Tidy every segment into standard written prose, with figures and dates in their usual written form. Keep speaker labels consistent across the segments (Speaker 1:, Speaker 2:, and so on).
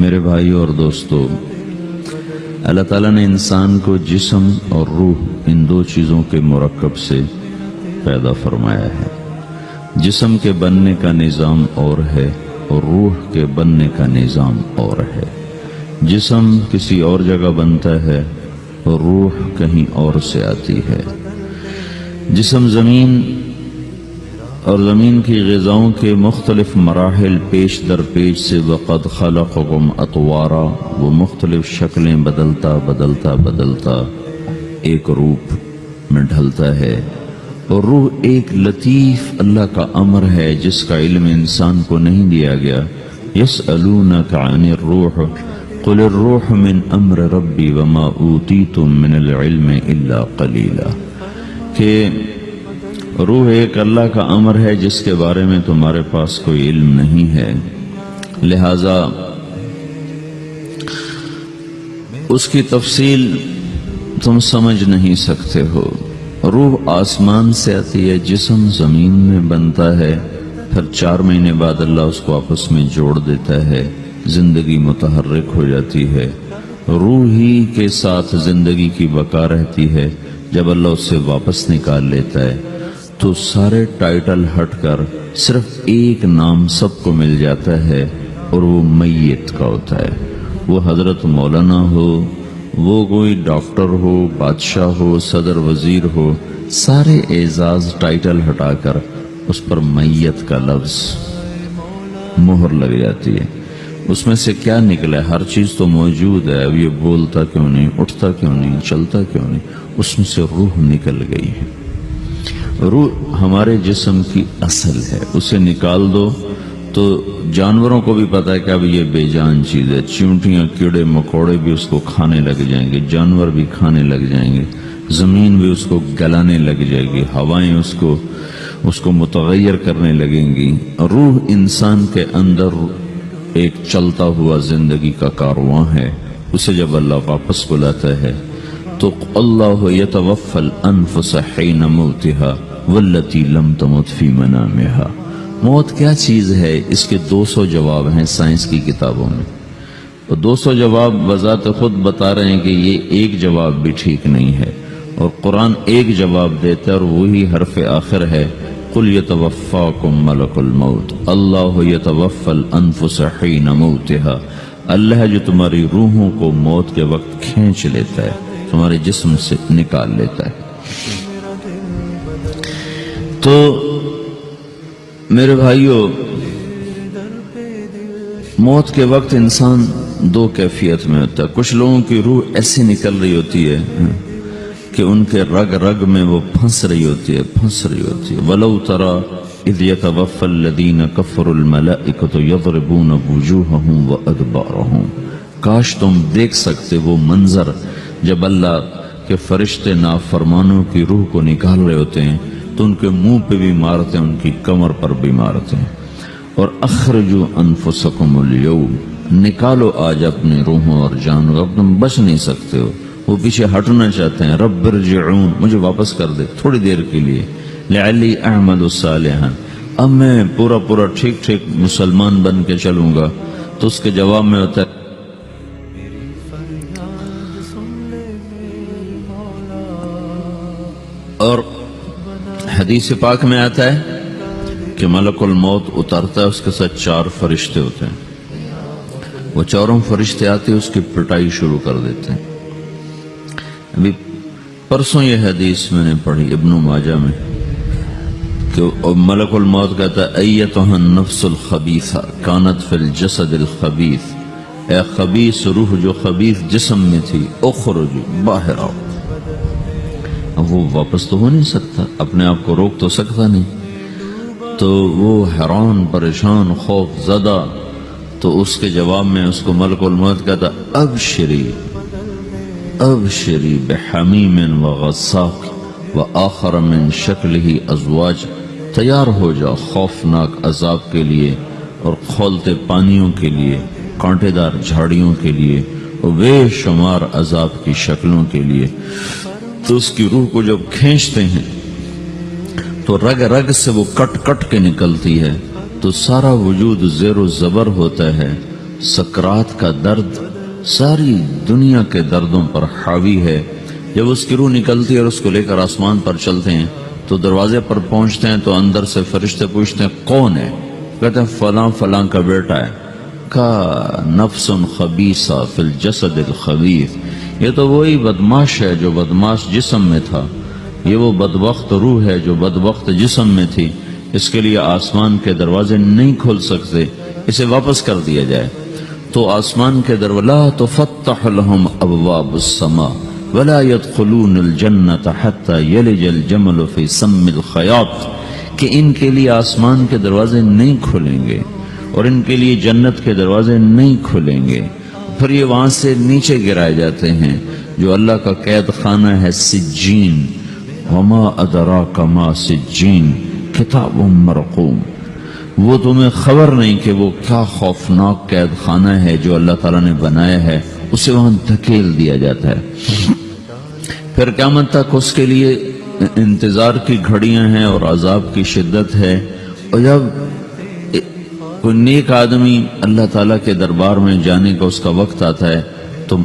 Speaker 1: میرے بھائیوں اور دوستو، اللہ تعالیٰ نے انسان کو جسم اور روح ان دو چیزوں کے مرکب سے پیدا فرمایا ہے۔ جسم کے بننے کا نظام اور ہے اور روح کے بننے کا نظام اور ہے۔ جسم کسی اور جگہ بنتا ہے اور روح کہیں اور سے آتی ہے۔ جسم زمین اور زمین کی غذاؤں کے مختلف مراحل پیش در پیش سے وقد خلقکم اطوارا، وہ مختلف شکلیں بدلتا بدلتا بدلتا ایک روپ میں ڈھلتا ہے، اور روح ایک لطیف اللہ کا امر ہے جس کا علم انسان کو نہیں دیا گیا۔ یسألونک عن الروح قل الروح من امر ربی وما اوتیتم من العلم الا قلیلا، کہ روح ایک اللہ کا امر ہے جس کے بارے میں تمہارے پاس کوئی علم نہیں ہے، لہذا اس کی تفصیل تم سمجھ نہیں سکتے ہو۔ روح آسمان سے آتی ہے، جسم زمین میں بنتا ہے، پھر 4 مہینے بعد اللہ اس کو آپس میں جوڑ دیتا ہے، زندگی متحرک ہو جاتی ہے۔ روح ہی کے ساتھ زندگی کی بقا رہتی ہے۔ جب اللہ اس سے واپس نکال لیتا ہے تو سارے ٹائٹل ہٹ کر صرف ایک نام سب کو مل جاتا ہے، اور وہ میت کا ہوتا ہے۔ وہ حضرت مولانا ہو، وہ کوئی ڈاکٹر ہو، بادشاہ ہو، صدر وزیر ہو، سارے اعزاز ٹائٹل ہٹا کر اس پر میت کا لفظ مہر لگ جاتی ہے۔ اس میں سے کیا نکلا ہے؟ ہر چیز تو موجود ہے، اب یہ بولتا کیوں نہیں، اٹھتا کیوں نہیں، چلتا کیوں نہیں؟ اس میں سے روح نکل گئی ہے۔ روح ہمارے جسم کی اصل ہے، اسے نکال دو تو جانوروں کو بھی پتا ہے کہ اب یہ بے جان چیز ہے، چیونٹیاں کیڑے مکوڑے بھی اس کو کھانے لگ جائیں گے، جانور بھی کھانے لگ جائیں گے، زمین بھی اس کو گلانے لگ جائے گی، ہوائیں اس کو متغیر کرنے لگیں گی۔ روح انسان کے اندر ایک چلتا ہوا زندگی کا کارواں ہے۔ اسے جب اللہ واپس بلاتا ہے تو اللہ یتوفی الانفس حین موتها والتی لم تمت فی منامها۔ موت کیا چیز ہے؟ اس کے 200 جواب ہیں سائنس کی کتابوں میں، اور 200 جواب بذات خود بتا رہے ہیں کہ یہ ایک جواب بھی ٹھیک نہیں ہے، اور قرآن ایک جواب دیتا ہے اور وہی حرف آخر ہے، قل یتوفاکم ملک الموت اللہ یتوفی الانفس حین موتها۔ اللہ ہے جو تمہاری روحوں کو موت کے وقت کھینچ لیتا ہے، تمہارے جسم سے نکال لیتا ہے۔ تو میرے بھائیوں، موت کے وقت انسان 2 کیفیت میں ہوتا ہے۔ کچھ لوگوں کی روح ایسی نکل رہی ہوتی ہے کہ ان کے رگ رگ میں وہ پھنس رہی ہوتی ہے۔ وَلَوْ تَرَى اِذْ يَتَوَفَّى الَّذِينَ كَفَرُوا الْمَلَائِكَةُ يَضْرِبُونَ وُجُوهَهُمْ وَأَدْبَارَهُمْ، کاش تم دیکھ سکتے وہ منظر جب اللہ کے فرشتے نافرمانوں کی روح کو نکال رہے ہوتے ہیں تو ان کے منہ پہ بھی مارتے ہیں، ان کی کمر پر بھی مارتے ہیں۔ اور اخرجوا انفسکم اليوم، نکالو آج اپنی روحوں اور جانوں، اب تم بچ نہیں سکتے ہو۔ وہ پیچھے ہٹنا چاہتے ہیں، رب ارجعون، مجھے واپس کر دے تھوڑی دیر کے لیے، لعلی اعمل صالحا، اب میں پورا ٹھیک مسلمان بن کے چلوں گا۔ تو اس کے جواب میں ہوتا ہے اور حدیث پاک میں آتا ہے کہ ملک الموت اترتا ہے، اس کے ساتھ 4 فرشتے ہوتے ہیں۔ وہ 4 فرشتے آتے اس کی پٹائی شروع کر دیتے ہیں۔ ابھی پرسوں یہ حدیث میں نے پڑھی ابن ماجہ میں کہ ملک الموت کہتا ہے ایتھا النفس الخبیثہ کانت فی الجسد الخبیث، اے خبیث روح جو خبیث جسم میں تھی، اخرج باہر آؤ۔ اب وہ واپس تو ہو نہیں سکتا، اپنے آپ کو روک تو سکتا نہیں، تو وہ حیران پریشان خوف زدہ، تو اس کے جواب میں اس کو ملک الموت کہتا ابشری بحمیم وغساق وآخر من شکلہ ازواج، تیار ہو جا خوفناک عذاب کے لیے اور کھولتے پانیوں کے لیے، کانٹے دار جھاڑیوں کے لیے، اور بے شمار عذاب کی شکلوں کے لیے۔ تو اس کی روح کو جب کھینچتے ہیں تو رگ رگ سے وہ کٹ کٹ کے نکلتی ہے، تو سارا وجود زیر و زبر ہوتا ہے، سکرات کا درد ساری دنیا کے دردوں پر حاوی ہے۔ جب اس کی روح نکلتی ہے اور اس کو لے کر آسمان پر چلتے ہیں تو دروازے پر پہنچتے ہیں تو اندر سے فرشتے پوچھتے ہیں کون ہے؟ کہتے ہیں فلاں فلاں کا بیٹا ہے۔ کا نفس خبیثہ فی الجسد الخبیث، یہ تو وہی بدماش ہے جو بدماش جسم میں تھا، یہ وہ بدبخت روح ہے جو بدبخت جسم میں تھی، اس کے لیے آسمان کے دروازے نہیں کھل سکتے، اسے واپس کر دیا جائے۔ تو آسمان کے دروازے لا تفتح لهم ابواب السماء ولا يدخلون الجنة حتى يلج الجمل في سم الخياط، کہ ان کے لیے آسمان کے دروازے نہیں کھلیں گے اور ان کے لیے جنت کے دروازے نہیں کھلیں گے، پھر یہ وہاں سے نیچے گرائے جاتے ہیں جو اللہ کا قید خانہ ہے سجین۔ وما ادراک ما سجین کتاب مرقوم، وہ تمہیں خبر نہیں کہ وہ کیا خوفناک قید خانہ ہے جو اللہ تعالیٰ نے بنایا ہے، اسے وہاں دھکیل دیا جاتا ہے۔ پھر قیامت تک اس کے لیے انتظار کی گھڑیاں ہیں اور عذاب کی شدت ہے۔ اور جب کوئی نیک آدمی اللہ تعالیٰ کے دربار میں جانے کا اس کا وقت آتا ہے تو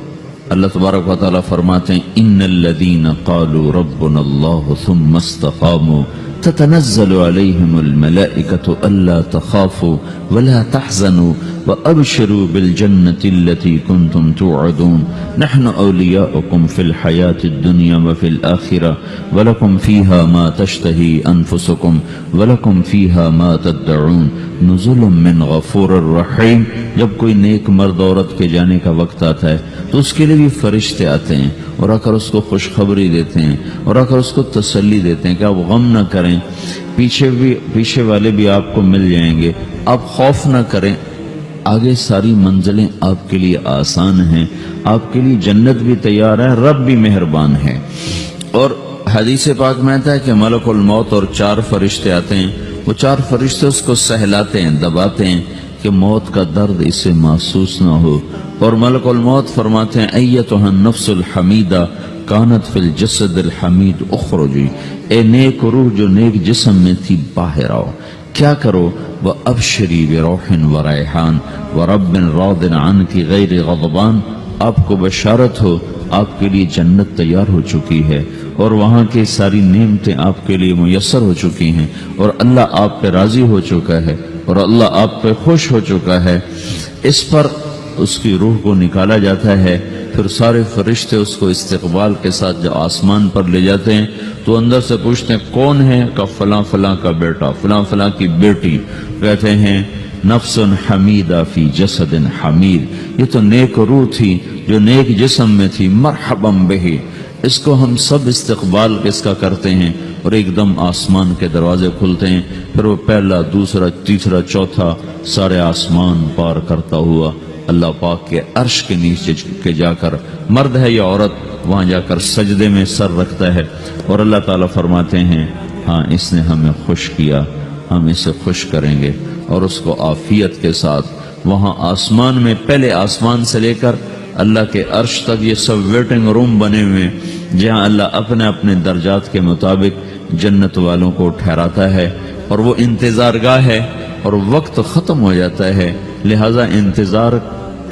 Speaker 1: اللہ تبارک و تعالیٰ فرماتے ہیں ان الذین قالوا ربنا اللہ ثم استقاموا تتنزل علیہم الملائکۃ الا تخافوا ولا تحزنوا وابشروا بالجنة التي كنتم توعدون نحن اولیاؤکم فی الحیاة الدنیا وفی الآخرة ولکم فیہا ما تشتہی انفسکم ولکم فیہا ما تدعون نزل من غفور الرحیم۔ جب کوئی نیک مرد عورت کے جانے کا وقت آتا ہے تو اس کے لیے بھی فرشتے آتے ہیں اور آ کر اس کو خوشخبری دیتے ہیں اور آ کر اس کو تسلی دیتے ہیں کہ آپ غم نہ کریں، پیچھے والے بھی آپ کو مل جائیں گے، آپ خوف نہ کریں، آگے ساری منزلیں آپ کے لیے آسان ہیں، آپ کے لیے جنت بھی تیار ہے، رب بھی مہربان ہے۔ اور حدیث پاک میں آتا ہے کہ ملک الموت اور 4 فرشتے آتے ہیں، وہ 4 فرشتے اس کو سہلاتے ہیں، دباتے ہیں کہ موت کا درد اسے محسوس نہ ہو، اور ملک الموت فرماتے ہیں ایتھا النفس الحمیدہ کانت فی الجسد الحمید اخرجی، اے نیک روح جو نیک جسم میں تھی باہر آؤ، کیا کرو؟ وَأَبْشِرِي بِرَوْحٍ وَرَيْحَانٍ وَرَبٍّ رَاضٍ عَنْكِ غَيْرِ غَضْبَانٍ، آپ کو بشارت ہو آپ کے لیے جنت تیار ہو چکی ہے اور وہاں کی ساری نعمتیں آپ کے لیے میسر ہو چکی ہیں اور اللہ آپ پہ راضی ہو چکا ہے اور اللہ آپ پہ خوش ہو چکا ہے۔ اس پر اس کی روح کو نکالا جاتا ہے، پھر سارے فرشتے اس کو استقبال کے ساتھ جب آسمان پر لے جاتے ہیں تو اندر سے پوچھتے ہیں کون ہے؟ کہ فلاں فلاں کا بیٹا، فلاں فلاں کی بیٹی۔ کہتے ہیں نفس حمیدہ فی جسد حمید، یہ تو نیک روح تھی جو نیک جسم میں تھی، مرحبا بہ، اس کو ہم سب استقبال کس کا کرتے ہیں، اور ایک دم آسمان کے دروازے کھلتے ہیں، پھر وہ پہلا دوسرا تیسرا چوتھا سارے آسمان پار کرتا ہوا اللہ پاک کے عرش کے نیچے کے جا کر، مرد ہے یا عورت، وہاں جا کر سجدے میں سر رکھتا ہے اور اللہ تعالیٰ فرماتے ہیں ہاں اس نے ہمیں خوش کیا، ہم اسے خوش کریں گے، اور اس کو عافیت کے ساتھ وہاں آسمان میں، پہلے آسمان سے لے کر اللہ کے عرش تک یہ سب ویٹنگ روم بنے ہوئے جہاں اللہ اپنے اپنے درجات کے مطابق جنت والوں کو ٹھہراتا ہے، اور وہ انتظار گاہ ہے اور وقت ختم ہو جاتا ہے، لہذا انتظار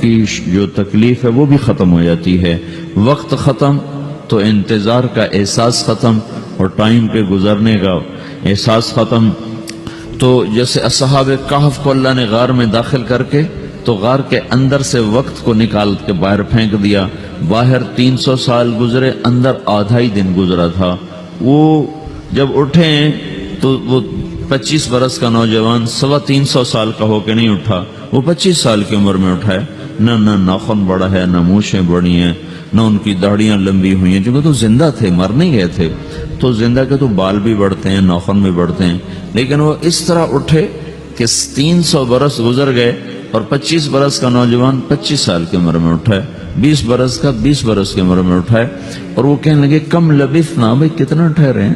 Speaker 1: کی جو تکلیف ہے وہ بھی ختم ہو جاتی ہے۔ وقت ختم تو انتظار کا احساس ختم اور ٹائم کے گزرنے کا احساس ختم۔ تو جیسے اصحاب کہف کو اللہ نے غار میں داخل کر کے تو غار کے اندر سے وقت کو نکال کے باہر پھینک دیا، باہر 300 سال گزرے، اندر آدھا ہی دن گزرا تھا۔ وہ جب اٹھے ہیں تو وہ 25 برس کا نوجوان 325 سال کا ہو کے نہیں اٹھا، وہ 25 سال کی عمر میں اٹھا ہے، نہ ناخن بڑا ہے، نہ مونچھیں بڑی ہیں، نہ ان کی داڑیاں لمبی ہوئی ہیں، چونکہ تو زندہ تھے، مر نہیں گئے تھے، تو زندہ کے تو بال بھی بڑھتے ہیں، ناخن بھی بڑھتے ہیں، لیکن وہ اس طرح اٹھے کہ 300 برس گزر گئے اور 25 برس کا نوجوان 25 سال کی عمر میں اٹھا ہے، 20 برس کا 20 برس کی عمر میں اٹھا ہے، اور وہ کہنے لگے کم لبثنا، بھائی کتنا ٹھہرے ہیں؟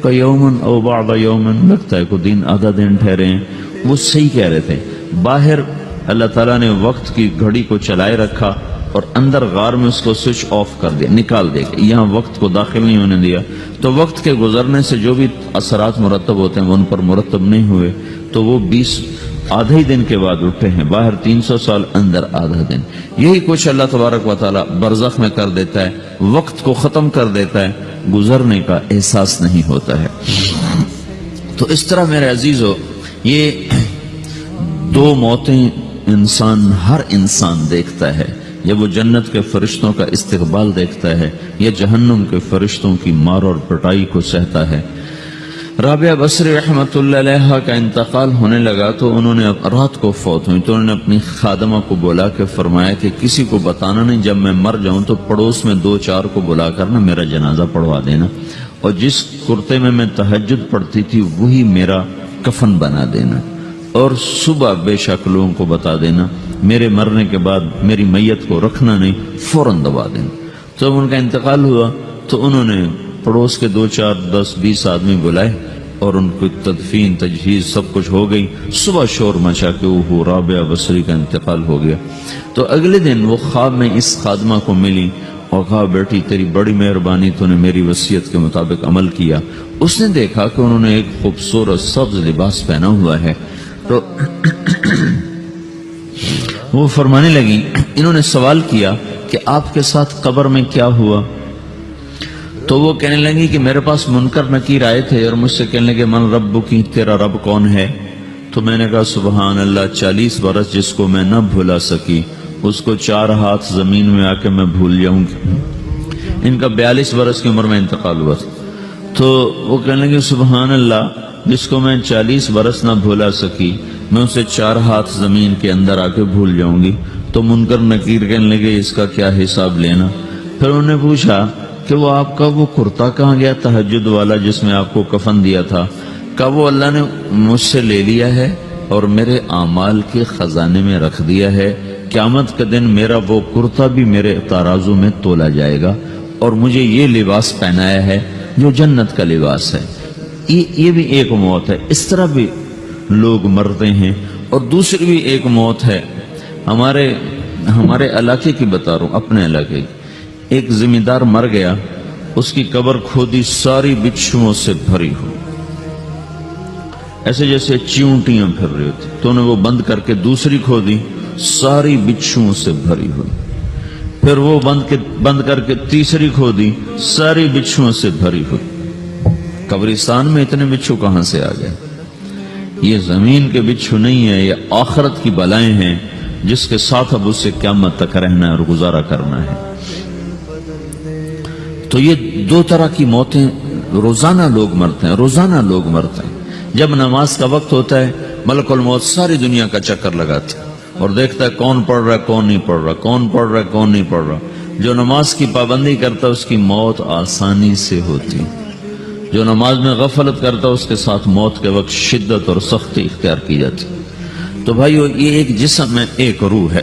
Speaker 1: کہ یومن او بعد یومن، لگتا ہے کوئی دن آدھا دن ٹھہرے ہیں۔ وہ صحیح کہہ رہے تھے، باہر اللہ تعالیٰ نے وقت کی گھڑی کو چلائے رکھا اور اندر غار میں اس کو سوئچ آف کر دیا، نکال دیا، یہاں وقت کو داخل نہیں ہونے دیا، تو وقت کے گزرنے سے جو بھی اثرات مرتب ہوتے ہیں وہ ان پر مرتب نہیں ہوئے، تو وہ آدھے ہی دن کے بعد اٹھے ہیں، باہر 300 سال، اندر آدھا دن. یہی کچھ اللہ تبارک و تعالی برزخ میں کر دیتا ہے، وقت کو ختم کر دیتا ہے، گزرنے کا احساس نہیں ہوتا ہے. تو اس طرح میرے عزیزو، یہ دو موتیں ہر انسان دیکھتا ہے. جب وہ جنت کے فرشتوں کا استقبال دیکھتا ہے یا جہنم کے فرشتوں کی مار اور پٹائی کو سہتا ہے. رابعہ بصری رحمت اللہ علیہ کا انتقال ہونے لگا تو انہوں نے رات کو فوت ہوئی تو انہوں نے اپنی خادمہ کو بلا کے فرمایا کہ کسی کو بتانا نہیں، جب میں مر جاؤں تو پڑوس میں 2-4 کو بلا کر نا میرا جنازہ پڑھوا دینا، اور جس کرتے میں تہجد پڑھتی تھی وہی میرا کفن بنا دینا، اور صبح بے شک لوگوں کو بتا دینا، میرے مرنے کے بعد میری میت کو رکھنا نہیں، فوراً دبا دینا. تو ان کا انتقال ہوا تو انہوں نے پڑوس کے 2-4-10-20 آدمی بلائے اور ان کو تدفین تجہیز سب کچھ ہو گئی. صبح شور مچا کہ وہ رابعہ بصری کا انتقال ہو گیا. تو اگلے دن وہ خواب میں اس خادمہ کو ملی اور کہا بیٹی تیری بڑی مہربانی، تو نے میری وصیت کے مطابق عمل کیا. اس نے دیکھا کہ انہوں نے ایک خوبصورت سبز لباس پہنا ہوا ہے. تو وہ فرمانے لگی، انہوں نے سوال کیا کہ آپ کے ساتھ قبر میں کیا ہوا؟ تو وہ کہنے لگی کہ میرے پاس منکر نکیر آئے تھے اور مجھ سے کہنے لگے من رب کی، تیرا رب کون ہے؟ تو میں نے کہا سبحان اللہ، 40 برس جس کو میں نہ بھولا سکی اس کو 4 ہاتھ زمین میں آ کے میں بھول جاؤں گی. ان کا 42 برس کی عمر میں انتقال ہوا. تو وہ کہنے لگے سبحان اللہ، جس کو میں 40 برس نہ بھولا سکی میں اسے 4 ہاتھ زمین کے اندر آ کے بھول جاؤں گی. تو منکر نکیر کہنے لگے اس کا کیا حساب لینا؟ پھر انہوں نے پوچھا کہ وہ آپ کا وہ کرتا کہاں گیا تہجد والا جس میں آپ کو کفن دیا تھا؟ کہ وہ اللہ نے مجھ سے لے لیا ہے اور میرے اعمال کے خزانے میں رکھ دیا ہے. قیامت کے دن میرا وہ کرتا بھی میرے ترازو میں تولا جائے گا اور مجھے یہ لباس پہنایا ہے جو جنت کا لباس ہے. یہ بھی ایک موت ہے. اس طرح بھی لوگ مرتے ہیں. اور دوسری بھی ایک موت ہے. ہمارے علاقے کی بتا رہا ہوں، اپنے علاقے کی. ایک زمیندار مر گیا، اس کی قبر کھودی، ساری بچھوؤں سے بھری ہو، ایسے جیسے چیونٹیاں پھر رہی ہوتی. تو انہیں وہ بند کر کے دوسری کھودی، ساری بچھوؤں سے بھری ہوئی. پھر وہ بند کر کے تیسری کھودی، ساری بچھوؤں سے بھری ہوئی. قبرستان میں اتنے بچھو کہاں سے آ گئے؟ یہ زمین کے بچھو نہیں ہے، یہ آخرت کی بلائیں ہیں جس کے ساتھ اب اس سے قیامت تک رہنا ہے اور گزارا کرنا ہے. تو یہ 2 طرح کی موتیں روزانہ لوگ مرتے ہیں، روزانہ لوگ مرتے ہیں. جب نماز کا وقت ہوتا ہے ملک الموت ساری دنیا کا چکر لگاتا ہے اور دیکھتا ہے کون پڑھ رہا ہے کون نہیں پڑھ رہا، کون پڑھ رہا ہے کون نہیں پڑھ رہا. جو نماز کی پابندی کرتا ہے اس کی موت آسانی سے ہوتی. جو نماز میں غفلت کرتا ہے اس کے ساتھ موت کے وقت شدت اور سختی اختیار کی جاتی. تو بھائیو، یہ ایک جسم ہے، ایک روح ہے.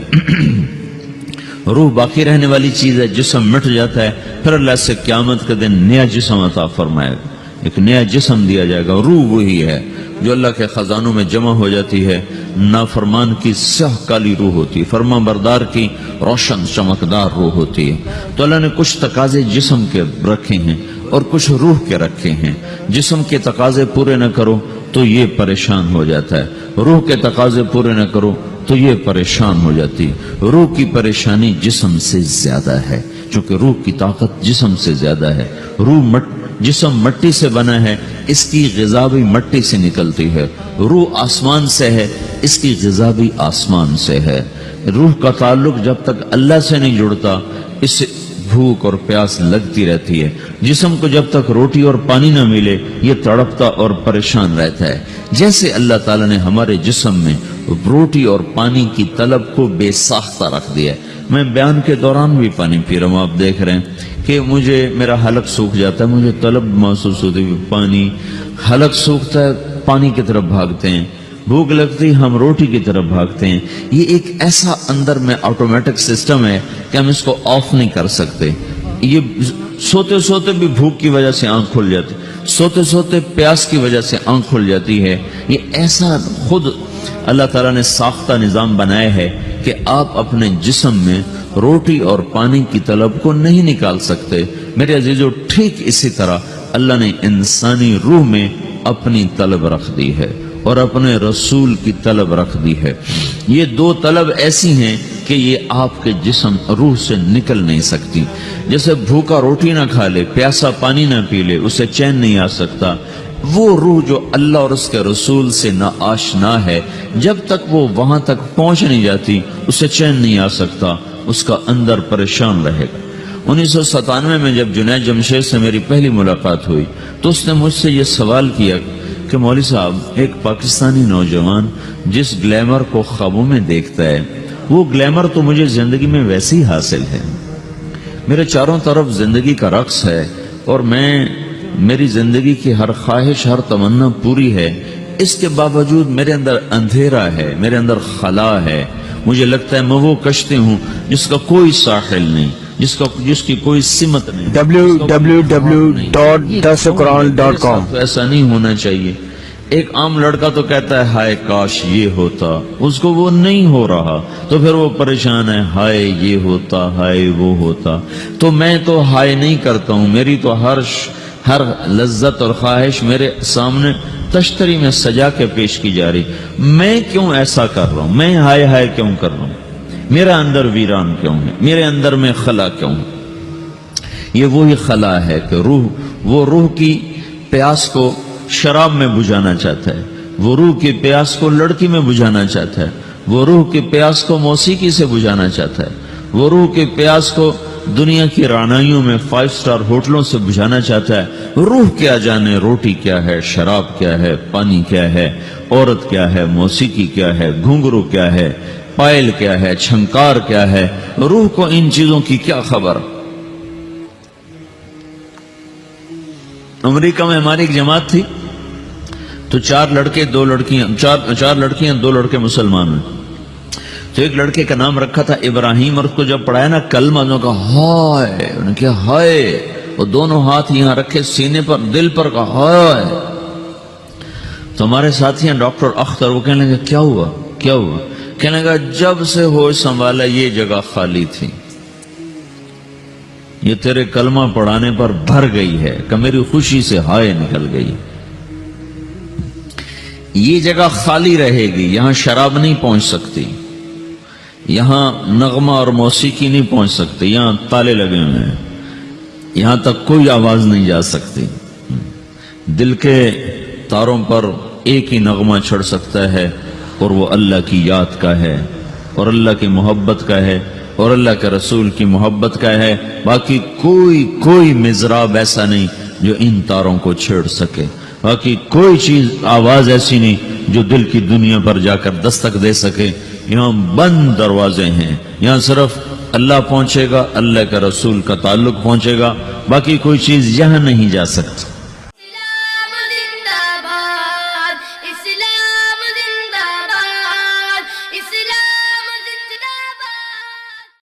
Speaker 1: روح باقی رہنے والی چیز ہے، جسم مٹ جاتا ہے، پھر اللہ سے قیامت کے دن نیا جسم عطا فرمائے گا، ایک نیا جسم دیا جائے گا. روح وہی ہے جو اللہ کے خزانوں میں جمع ہو جاتی ہے. نافرمان کی سیاہ کالی روح ہوتی ہے، فرما بردار کی روشن چمکدار روح ہوتی ہے. تو اللہ نے کچھ تقاضے جسم کے رکھے ہیں اور کچھ روح کے رکھے ہیں. جسم کے تقاضے پورے نہ کرو تو یہ پریشان ہو جاتا ہے، روح کے تقاضے پورے نہ کرو تو یہ پریشان ہو جاتی. روح کی پریشانی جسم سے زیادہ ہے، چونکہ روح کی طاقت جسم سے زیادہ ہے. جسم مٹی سے بنا ہے، اس کی غذا بھی مٹی سے نکلتی ہے. روح آسمان سے ہے، اس کی غذا بھی آسمان سے ہے. روح کا تعلق جب تک اللہ سے نہیں جڑتا اس سے بھوک اور پیاس لگتی رہتی ہے. جسم کو جب تک روٹی اور پانی نہ ملے یہ تڑپتا اور پریشان رہتا ہے. جیسے اللہ تعالیٰ نے ہمارے جسم میں روٹی اور پانی کی طلب کو بے ساختہ رکھ دیا. میں بیان کے دوران بھی پانی پی رہا ہوں، آپ دیکھ رہے ہیں کہ میرا حلق سوکھ جاتا ہے، مجھے طلب محسوس ہوتی ہے پانی. حلق سوکھتا ہے پانی کی طرف بھاگتے ہیں، بھوک لگتی ہم روٹی کی طرف بھاگتے ہیں. یہ ایک ایسا اندر میں آٹومیٹک سسٹم ہے کہ ہم اس کو آف نہیں کر سکتے. یہ سوتے سوتے بھی بھوک کی وجہ سے آنکھ کھل جاتی، سوتے سوتے پیاس کی وجہ سے آنکھ کھل جاتی ہے. یہ ایسا خود اللہ تعالیٰ نے ساختہ نظام بنایا ہے کہ آپ اپنے جسم میں روٹی اور پانی کی طلب کو نہیں نکال سکتے. میرے عزیزو، ٹھیک اسی طرح اللہ نے انسانی روح میں اپنی طلب رکھ دی ہے. اور اپنے رسول کی طلب رکھ دی ہے۔ یہ دو طلب ایسی ہیں کہ یہ آپ کے جسم روح سے نکل نہیں سکتی۔ جیسے بھوکا روٹی نہ کھا لے، پیاسا پانی نہ پی لے، اسے چین نہیں آ سکتا، وہ روح جو اللہ اور اس کے رسول سے نا آشنا ہے، جب تک وہ وہاں تک پہنچ نہیں جاتی اسے چین نہیں آ سکتا، اس کا اندر پریشان رہے گا۔ 1997 میں جب جنید جمشید سے میری پہلی ملاقات ہوئی تو اس نے مجھ سے یہ سوال کیا کہ مولوی صاحب، ایک پاکستانی نوجوان جس گلیمر کو خوابوں میں دیکھتا ہے، وہ گلیمر تو مجھے زندگی میں ویسے ہی حاصل ہے، میرے چاروں طرف زندگی کا رقص ہے، اور میری زندگی کی ہر خواہش، ہر تمنا پوری ہے، اس کے باوجود میرے اندر اندھیرا ہے، میرے اندر خلا ہے، مجھے لگتا ہے میں وہ کشتی ہوں جس کا کوئی ساحل نہیں، جس کی کوئی سمت نہیں،
Speaker 2: www.dasquran.com۔
Speaker 1: ایسا نہیں ہونا چاہیے۔ ایک عام لڑکا تو کہتا ہے ہائے کاش یہ ہوتا، اس کو وہ نہیں ہو رہا تو پھر وہ پریشان ہے، ہائے یہ ہوتا، ہائے وہ ہوتا۔ تو میں تو ہائے نہیں کرتا ہوں، میری تو ہر لذت اور خواہش میرے سامنے تشتری میں سجا کے پیش کی جا رہی، میں کیوں ایسا کر رہا ہوں؟ میں ہائے ہائے کیوں کر رہا ہوں؟ میرا اندر ویران کیوں ہے؟ میرے اندر میں خلا کیوں ہے؟ یہ وہی خلا ہے کہ وہ روح کی پیاس کو شراب میں بجھانا چاہتا ہے، وہ روح کی پیاس کو لڑکی میں بجھانا چاہتا ہے، وہ روح کی پیاس کو موسیقی سے بجھانا چاہتا ہے، وہ روح کی پیاس کو دنیا کی رعنائیوں میں 5 سٹار ہوٹلوں سے بجھانا چاہتا ہے۔ روح کیا جانے روٹی کیا ہے، شراب کیا ہے، پانی کیا ہے، عورت کیا ہے، موسیقی کیا ہے، گھنگرو کیا ہے، پائل کیا ہے، چھنکار کیا ہے، روح کو ان چیزوں کی کیا خبر؟ امریکہ میں ہماری ایک جماعت تھی تو 4 لڑکے 2 لڑکیاں، 4 لڑکیاں 2 لڑکے مسلمان ہیں۔ تو ایک لڑکے کا نام رکھا تھا ابراہیم، اور اس کو جب پڑھایا نا کلمہ، انہوں نے کہا ہائے، انہوں نے کہا ہائے، وہ دونوں ہاتھ یہاں رکھے سینے پر، دل پر، کہا ہائے۔ تو ہمارے ساتھی ہیں ڈاکٹر اختر، وہ کہنے لگے کیا ہوا کیا ہوا؟ کہنے لگا جب سے ہوش سنبھالا یہ جگہ خالی تھی، یہ تیرے کلمہ پڑھانے پر بھر گئی ہے کہ میری خوشی سے ہائے نکل گئی۔ یہ جگہ خالی رہے گی، یہاں شراب نہیں پہنچ سکتی، یہاں نغمہ اور موسیقی نہیں پہنچ سکتی، یہاں تالے لگے ہوئے ہیں، یہاں تک کوئی آواز نہیں جا سکتی۔ دل کے تاروں پر ایک ہی نغمہ چڑھ سکتا ہے، اور وہ اللہ کی یاد کا ہے، اور اللہ کی محبت کا ہے، اور اللہ کے رسول کی محبت کا ہے۔ باقی کوئی مضراب ایسا نہیں جو ان تاروں کو چھیڑ سکے، باقی کوئی چیز، آواز ایسی نہیں جو دل کی دنیا پر جا کر دستک دے سکے۔ یہاں بند دروازے ہیں، یہاں صرف اللہ پہنچے گا، اللہ کے رسول کا تعلق پہنچے گا، باقی کوئی چیز یہاں نہیں جا سکتی۔